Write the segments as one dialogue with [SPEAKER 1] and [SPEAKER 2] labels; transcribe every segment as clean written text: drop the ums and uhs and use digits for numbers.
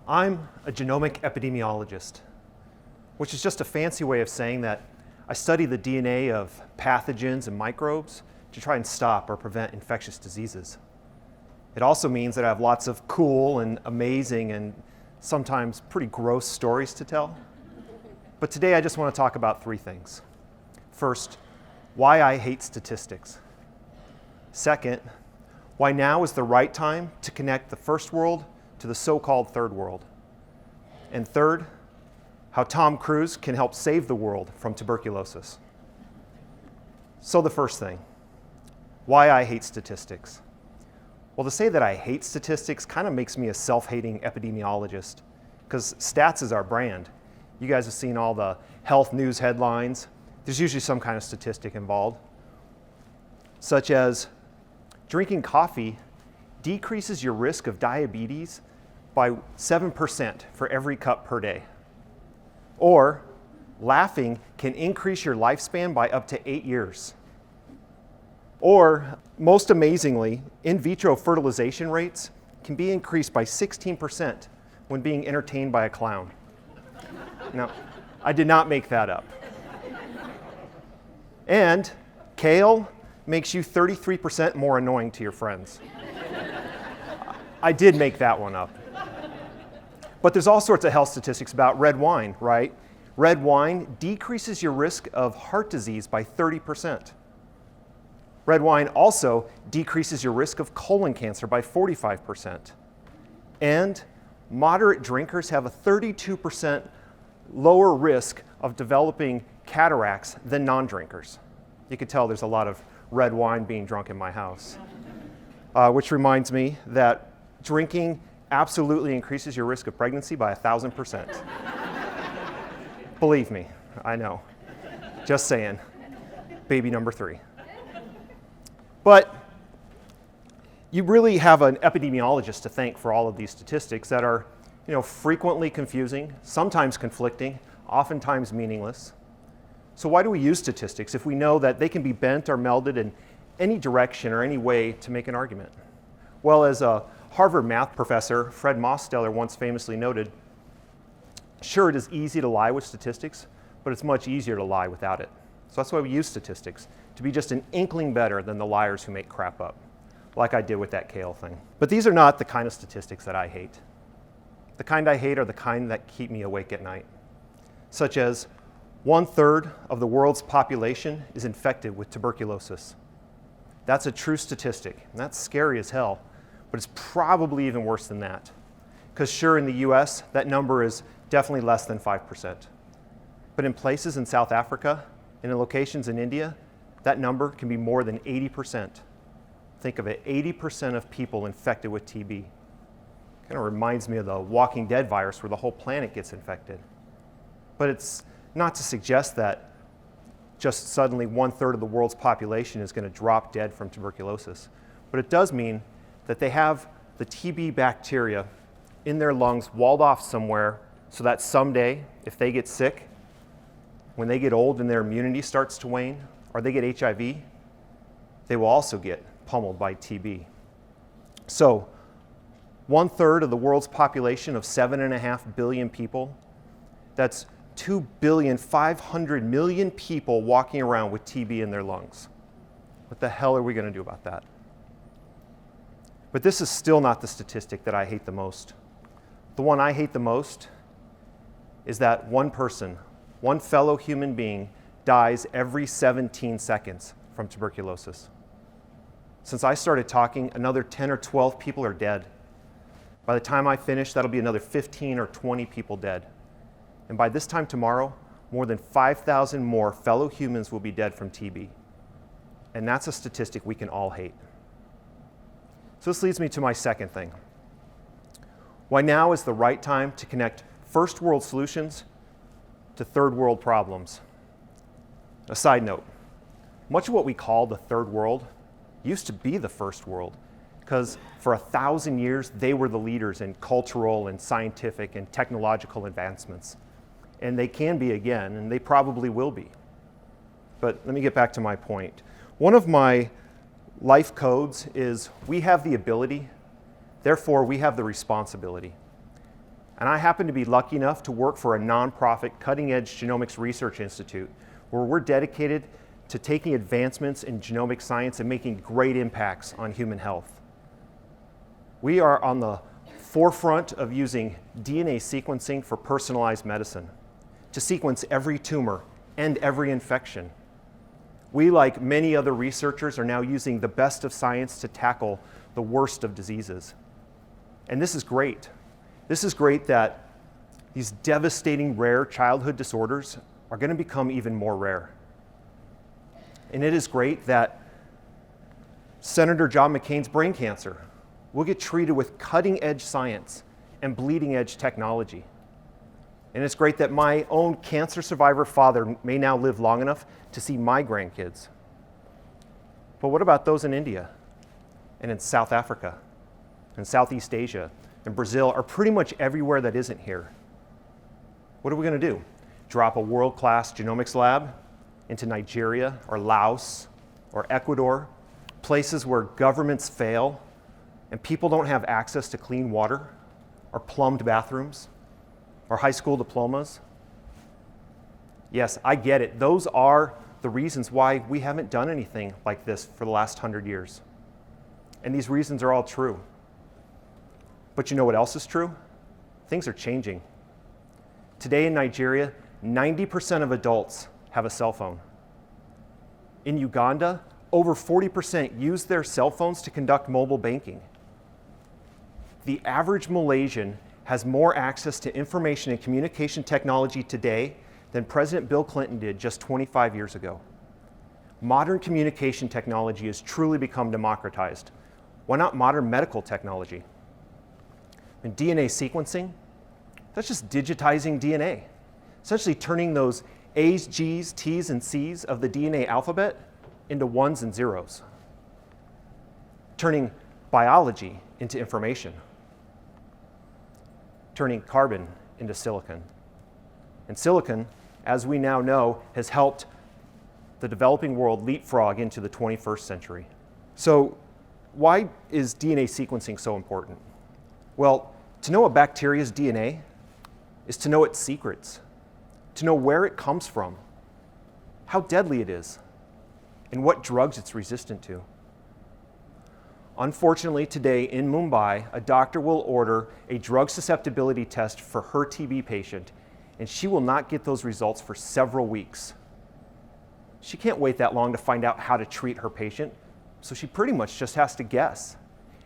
[SPEAKER 1] I'm a genomic epidemiologist, which is just a fancy way of saying that I study the DNA of pathogens and microbes to try and stop or prevent infectious diseases. It also means that I have lots of cool and amazing and sometimes pretty gross stories to tell. But today I just want to talk about three things. First, why I hate statistics. Second, why now is the right time to connect the first world to the so-called third world. And third, how Tom Cruise can help save the world from tuberculosis. So the first thing, why I hate statistics. Well, to say that I hate statistics kind of makes me a self-hating epidemiologist, because stats is our brand. You guys have seen all the health news headlines. There's usually some kind of statistic involved, such as drinking coffee decreases your risk of diabetes by 7% for every cup per day. Or laughing can increase your lifespan by up to 8 years. Or, most amazingly, in vitro fertilization rates can be increased by 16% when being entertained by a clown. Now, I did not make that up. And kale makes you 33% more annoying to your friends. I did make that one up. But there's all sorts of health statistics about red wine, right? Red wine decreases your risk of heart disease by 30%. Red wine also decreases your risk of colon cancer by 45%. And moderate drinkers have a 32% lower risk of developing cataracts than non-drinkers. You can tell there's a lot of red wine being drunk in my house. Which reminds me that drinking absolutely increases your risk of pregnancy by 1,000%. Believe me, I know. Just saying. Baby number 3. But you really have an epidemiologist to thank for all of these statistics that are, frequently confusing, sometimes conflicting, oftentimes meaningless. So why do we use statistics if we know that they can be bent or melded in any direction or any way to make an argument? Well, as a Harvard math professor, Fred Mosteller, once famously noted, sure, it is easy to lie with statistics, but it's much easier to lie without it. So that's why we use statistics, to be just an inkling better than the liars who make crap up, like I did with that kale thing. But these are not the kind of statistics that I hate. The kind I hate are the kind that keep me awake at night, such as 1/3 of the world's population is infected with tuberculosis. That's a true statistic, and that's scary as hell, but it's probably even worse than that. Because sure, in the US, that number is definitely less than 5%. But in places in South Africa and in locations in India, that number can be more than 80%. Think of it, 80% of people infected with TB. Kind of reminds me of the Walking Dead virus where the whole planet gets infected. But it's not to suggest that just suddenly 1/3 of the world's population is going to drop dead from tuberculosis. But it does mean that they have the TB bacteria in their lungs walled off somewhere so that someday, if they get sick, when they get old and their immunity starts to wane, or they get HIV, they will also get pummeled by TB. So 1/3 of the world's population of 7.5 billion people, that's 2,500,000,000 people walking around with TB in their lungs. What the hell are we going to do about that? But this is still not the statistic that I hate the most. The one I hate the most is that one person, one fellow human being, dies every 17 seconds from tuberculosis. Since I started talking, another 10 or 12 people are dead. By the time I finish, that'll be another 15 or 20 people dead. And by this time tomorrow, more than 5,000 more fellow humans will be dead from TB. And that's a statistic we can all hate. So this leads me to my second thing. Why now is the right time to connect first world solutions to third world problems. A side note, much of what we call the third world used to be the first world, because for 1,000 years they were the leaders in cultural and scientific and technological advancements. And they can be again, and they probably will be. But let me get back to my point. One of my life codes is we have the ability, therefore we have the responsibility. And I happen to be lucky enough to work for a nonprofit cutting-edge genomics research institute where we're dedicated to taking advancements in genomic science and making great impacts on human health. We are on the forefront of using DNA sequencing for personalized medicine, to sequence every tumor and every infection. We, like many other researchers, are now using the best of science to tackle the worst of diseases. And this is great. This is great that these devastating rare childhood disorders are going to become even more rare. And it is great that Senator John McCain's brain cancer will get treated with cutting-edge science and bleeding-edge technology. And it's great that my own cancer survivor father may now live long enough to see my grandkids. But what about those in India and in South Africa and Southeast Asia and Brazil, or pretty much everywhere that isn't here? What are we going to do? Drop a world-class genomics lab into Nigeria or Laos or Ecuador, places where governments fail and people don't have access to clean water or plumbed bathrooms or high school diplomas? Yes, I get it. Those are the reasons why we haven't done anything like this for the last 100 years. And these reasons are all true. But you know what else is true? Things are changing. Today in Nigeria, 90% of adults have a cell phone. In Uganda, over 40% use their cell phones to conduct mobile banking. The average Malaysian has more access to information and communication technology today than President Bill Clinton did just 25 years ago. Modern communication technology has truly become democratized. Why not modern medical technology? And DNA sequencing, that's just digitizing DNA, essentially turning those A's, G's, T's, and C's of the DNA alphabet into ones and zeros, turning biology into information, turning carbon into silicon. And silicon, as we now know, has helped the developing world leapfrog into the 21st century. So why is DNA sequencing so important? Well, to know a bacteria's DNA is to know its secrets, to know where it comes from, how deadly it is, and what drugs it's resistant to. Unfortunately, today in Mumbai, a doctor will order a drug susceptibility test for her TB patient, and she will not get those results for several weeks. She can't wait that long to find out how to treat her patient, so she pretty much just has to guess.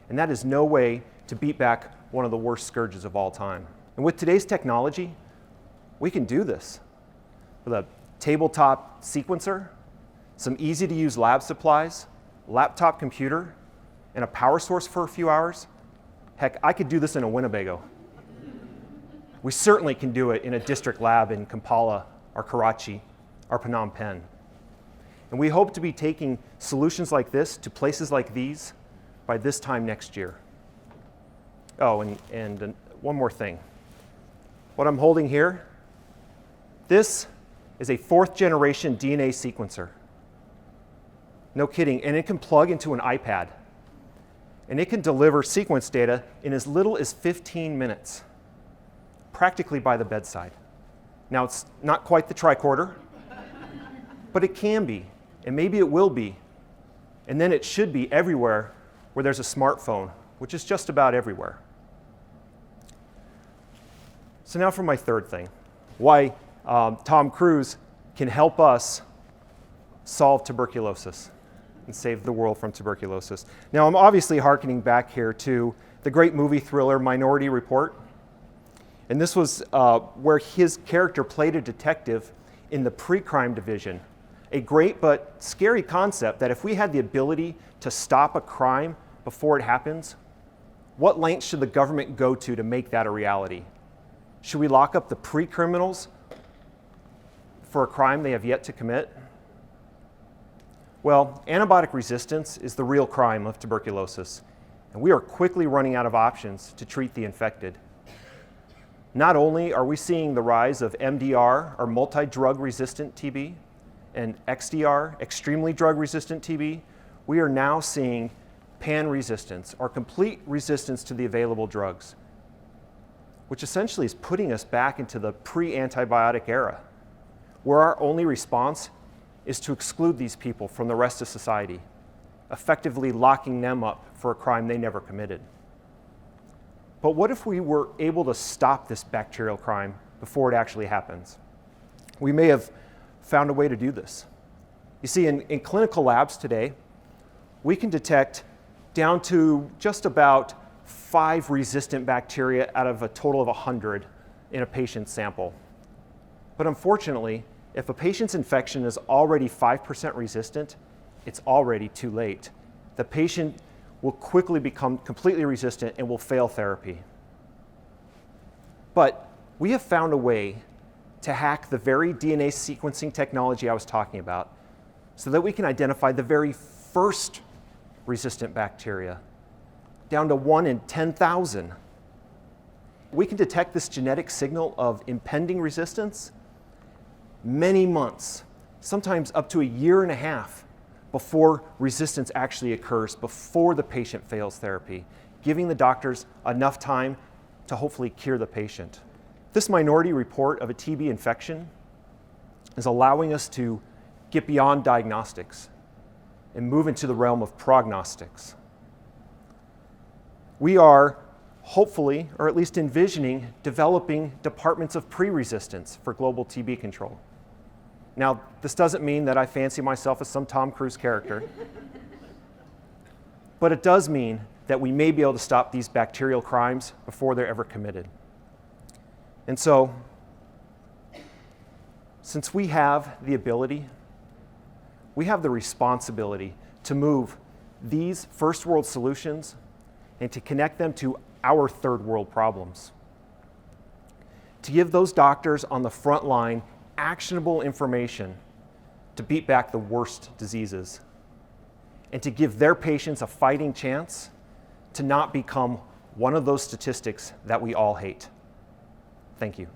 [SPEAKER 1] And that is no way to beat back one of the worst scourges of all time. And with today's technology, we can do this. With a tabletop sequencer, some easy-to-use lab supplies, laptop computer, and a power source for a few hours, heck, I could do this in a Winnebago. We certainly can do it in a district lab in Kampala or Karachi or Phnom Penh. And we hope to be taking solutions like this to places like these by this time next year. Oh, and one more thing. What I'm holding here, this is a 4th generation DNA sequencer. No kidding, and it can plug into an iPad. And it can deliver sequence data in as little as 15 minutes, practically by the bedside. Now, it's not quite the tricorder, but it can be, and maybe it will be. And then it should be everywhere where there's a smartphone, which is just about everywhere. So now for my third thing, why Tom Cruise can help us solve tuberculosis and save the world from tuberculosis. Now, I'm obviously hearkening back here to the great movie thriller Minority Report. And this was where his character played a detective in the pre-crime division. A great but scary concept that if we had the ability to stop a crime before it happens, what lengths should the government go to make that a reality? Should we lock up the pre-criminals for a crime they have yet to commit? Well, antibiotic resistance is the real crime of tuberculosis, and we are quickly running out of options to treat the infected. Not only are we seeing the rise of MDR, or multi-drug resistant TB, and XDR, extremely drug resistant TB, we are now seeing pan resistance, or complete resistance to the available drugs, which essentially is putting us back into the pre-antibiotic era, where our only response is to exclude these people from the rest of society, effectively locking them up for a crime they never committed. But what if we were able to stop this bacterial crime before it actually happens? We may have found a way to do this. You see, in clinical labs today, we can detect down to just about 5 resistant bacteria out of a total of 100 in a patient's sample. But unfortunately, if a patient's infection is already 5% resistant, it's already too late. The patient will quickly become completely resistant and will fail therapy. But we have found a way to hack the very DNA sequencing technology I was talking about so that we can identify the very first resistant bacteria, down to 1 in 10,000. We can detect this genetic signal of impending resistance many months, sometimes up to a year and a half before resistance actually occurs, before the patient fails therapy, giving the doctors enough time to hopefully cure the patient. This minority report of a TB infection is allowing us to get beyond diagnostics and move into the realm of prognostics. We are hopefully, or at least envisioning, developing departments of pre-resistance for global TB control. Now, this doesn't mean that I fancy myself as some Tom Cruise character, but it does mean that we may be able to stop these bacterial crimes before they're ever committed. And so, since we have the ability, we have the responsibility to move these first world solutions and to connect them to our third world problems. To give those doctors on the front line actionable information to beat back the worst diseases, and to give their patients a fighting chance to not become one of those statistics that we all hate. Thank you.